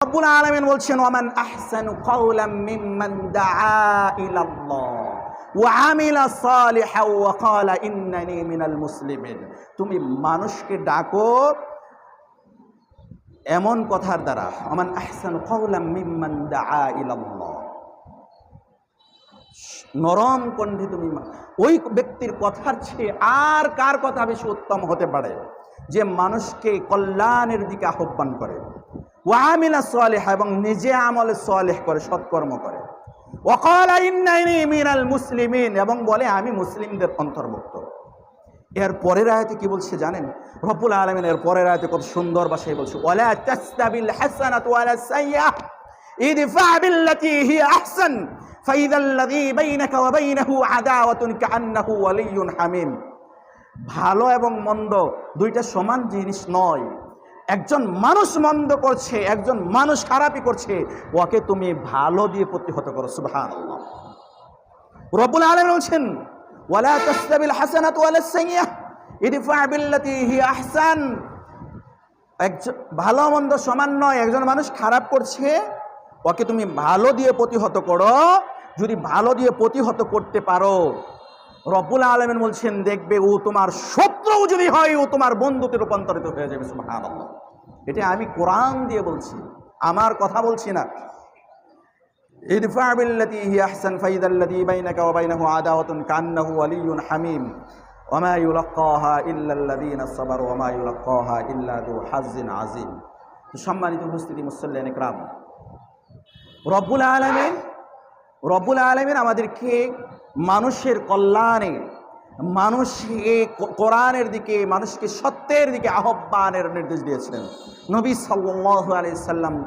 রব্বুল আলামিন বলছেন, ওয়ামান আহসানু কাওলাম মিম্মান দাআ ইলাল্লাহ ওয়া আমিলা সালিহান ওয়া ক্বালা ইন্নানি মিনাল মুসলিমিন। তুমি মানুষকে ডাকো এমন কথার দ্বারা, ওয়ামান আহসানু কাওলাম মিম্মান দাআ ইলাল্লাহ, নরম কণ্ঠে তুমি ওই ব্যক্তির কথার চেয়ে আর কার কথা বেশি উত্তম হতে পারে যে মানুষকে কল্যাণের দিকে আহ্বান করে, ওয়া আমিলা সালিহা, এবং নিজে আমলে সালেহ করে, সৎকর্ম করে, ওয়া ক্বালা ইন্নানি মিনাল মুসলিমিন, এবং বলে আমি মুসলিমদের অন্তর্ভুক্ত। এর পরের আয়াতে কি বলছে জানেন? রব্বুল আলামিন এর পরের আয়াতে কত সুন্দর ভাষায় বলছে, ওয়ালা তাসতাবিল হাসানাতু ওয়ালা সাইয়্যাহ ইদফা বিল্লাতী হিয়া আহসান ফাইযাল্লাযী বাইনাকা ওয়া বাইনাহু আদাওয়াতুন কাআন্নাহু ওয়ালিয়্যুন হামীম। ভালো এবং মন্দ দুইটা সমান জিনিস নয়। একজন মানুষ মন্দ করছে, একজন মানুষ খারাপই করছে, ওকে তুমি ভালো দিয়ে প্রতিহত করো। সুবহানাল্লাহ। রব্বুল আলামিন বলছেন, ওয়ালা তাসতাবিল হাসানাতু ওয়ালা সাইয়্যাহ ইদফা বিল্লাতী হিয়া আহসান। ভালো মন্দ সমান নয়। একজন মানুষ খারাপ করছে, ওকে তুমি ভালো দিয়ে প্রতিহত করো। যদি ভালো দিয়ে প্রতিহত করতে পারো, রব্বুল আলামিন বলছেন দেখবে ও তোমার শত্রু যদি হয়, ও তোমার বন্ধুতে রূপান্তরিত হয়ে যাবে। সুবহানাল্লাহ। এটা আমি কোরআন দিয়ে বলছি, আমার কথা বলছি না। ইদফা বিল্লাতী হিয়া আহসান ফাইযাল্লাযী বাইনাকা ওয়া বাইনাহু আদাওয়াতুন কাআন্নাহু ওয়ালিয়্যুন হামীম ওয়া মা ইউলাক্কাহা ইল্লাল্লাযীনা সাবারু ওয়া মা ইউলাক্কাহা ইল্লা যু হাজ্জিন আযীম। সম্মানিত উপস্থিতি, মুসল্লিয়ানে কিরাম, রব্বুল আলামিন আমাদেরকে মানুষের কল্যাণে, মানুষকে কোরআনের দিকে, মানুষকে সত্যের দিকে আহ্বানের নির্দেশ দিয়েছিলেন। নবী সাল্লাল্লাহু আলাইহি সাল্লাম